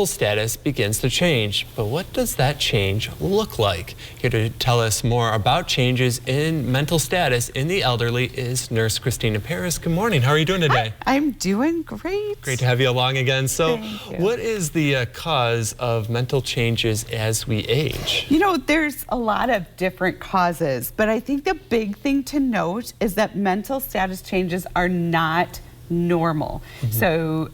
Status begins to change, but what does that change look like? Here to tell us more about changes in mental status in the elderly is Nurse Christina Paris. Good morning. How are you doing today? I'm doing great. Great to have you along again. So, Thank you. What is the cause of mental changes as we age? You know, there's a lot of different causes, but I think the big thing to note is that mental status changes are not normal. So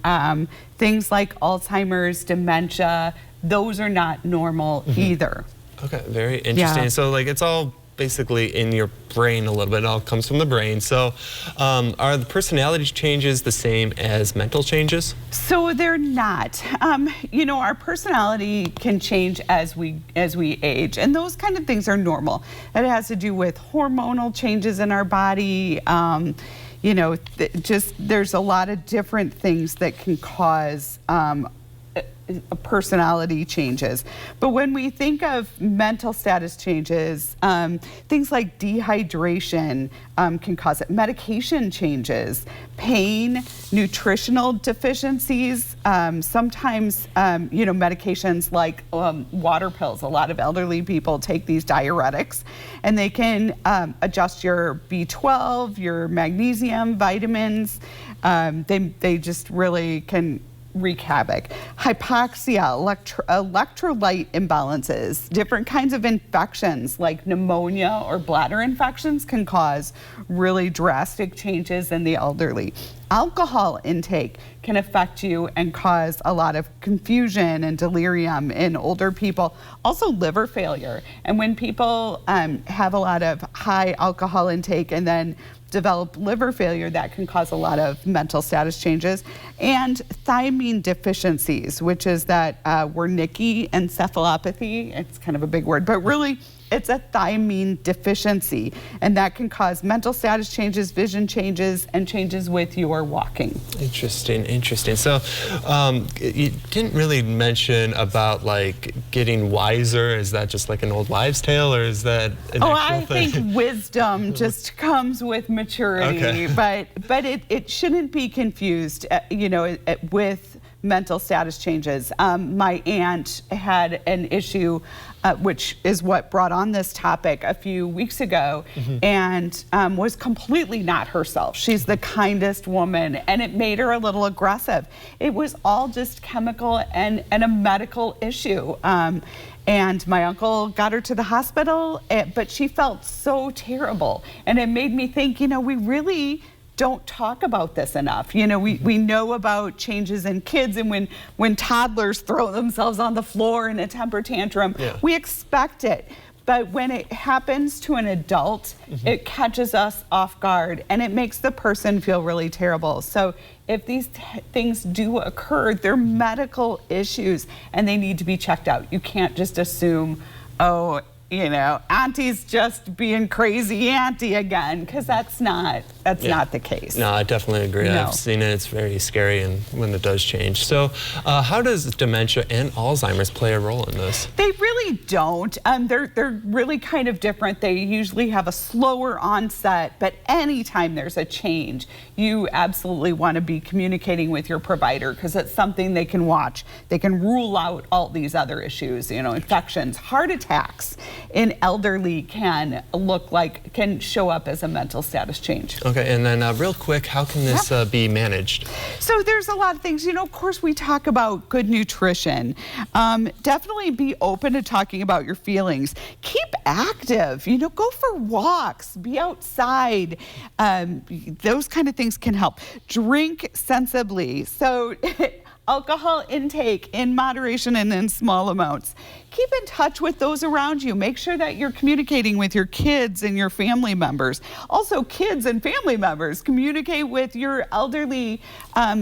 things like Alzheimer's, dementia, those are not normal either. Okay, very interesting. Yeah. So like it's all basically in your brain a little bit. It all comes from the brain. So are the personality changes the same as mental changes? So they're not. You know, our personality can change as we age, and those kind of things are normal. It has to do with hormonal changes in our body. You know, there's a lot of different things that can cause personality changes. But when we think of mental status changes, things like dehydration can cause it, medication changes, pain, nutritional deficiencies, sometimes, you know, medications like water pills. A lot of elderly people take these diuretics, and they can adjust your B12, your magnesium, vitamins. They just really can wreak havoc. Hypoxia, electrolyte imbalances, different kinds of infections like pneumonia or bladder infections can cause really drastic changes in the elderly. Alcohol intake can affect you and cause a lot of confusion and delirium in older people. Also liver failure. And when people have a lot of high alcohol intake and then develop liver failure, that can cause a lot of mental status changes. And thiamine deficiencies, which is that Wernicke encephalopathy. It's kind of a big word, but really it's a thiamine deficiency, and that can cause mental status changes, vision changes, and changes with your walking. Interesting, interesting. So you didn't really mention about like getting wiser. Is that just like an old wives' tale, or is that an actual thing? I think wisdom just comes with maturity, but it shouldn't be confused, you know, with mental status changes. My aunt had an issue, which is what brought on this topic a few weeks ago, and was completely not herself. She's the kindest woman, and it made her a little aggressive. It was all just chemical and a medical issue. And my uncle got her to the hospital, but she felt so terrible. And it made me think, you know, we really don't talk about this enough. You know, we know about changes in kids, and when toddlers throw themselves on the floor in a temper tantrum, we expect it. But when it happens to an adult, it catches us off guard, and it makes the person feel really terrible. So if these things do occur, they're medical issues, and they need to be checked out. You can't just assume, oh, you know, auntie's just being crazy auntie again, because that's not the case. No, I definitely agree. No. I've seen it. It's very scary, and when it does change. So how does dementia and Alzheimer's play a role in this? They really don't. They're really kind of different. They usually have a slower onset, but anytime there's a change, you absolutely want to be communicating with your provider, because it's something they can watch. They can rule out all these other issues, you know, infections, heart attacks in elderly can show up as a mental status change. Okay, and then real quick, how can this be managed? So there's a lot of things. You know, of course, we talk about good nutrition. Definitely be open to talking about your feelings. Keep active. You know, go for walks. Be outside. Those kind of things can help. Drink sensibly. So alcohol intake in moderation and in small amounts. Keep in touch with those around you. Make sure that you're communicating with your kids and your family members. Also, kids and family members, communicate with your elderly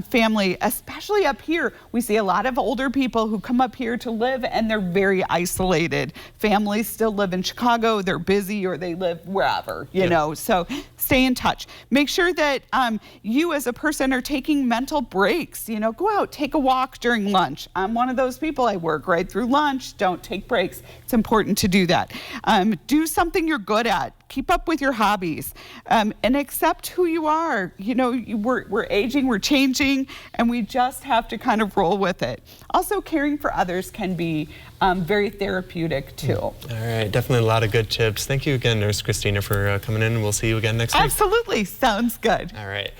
family, especially up here. We see a lot of older people who come up here to live, and they're very isolated. Families still live in Chicago, they're busy, or they live wherever, you know, so stay in touch. Make sure that you as a person are taking mental breaks. You know, go out, take take a walk during lunch. I'm one of those people. I work right through lunch. Don't take breaks. It's important to do that. Do something you're good at. Keep up with your hobbies, and accept who you are. You know, we're aging, we're changing, and we just have to kind of roll with it. Also, caring for others can be very therapeutic too. All right, definitely a lot of good tips. Thank you again, Nurse Christina, for coming in, and we'll see you again next week. Absolutely, sounds good. All right.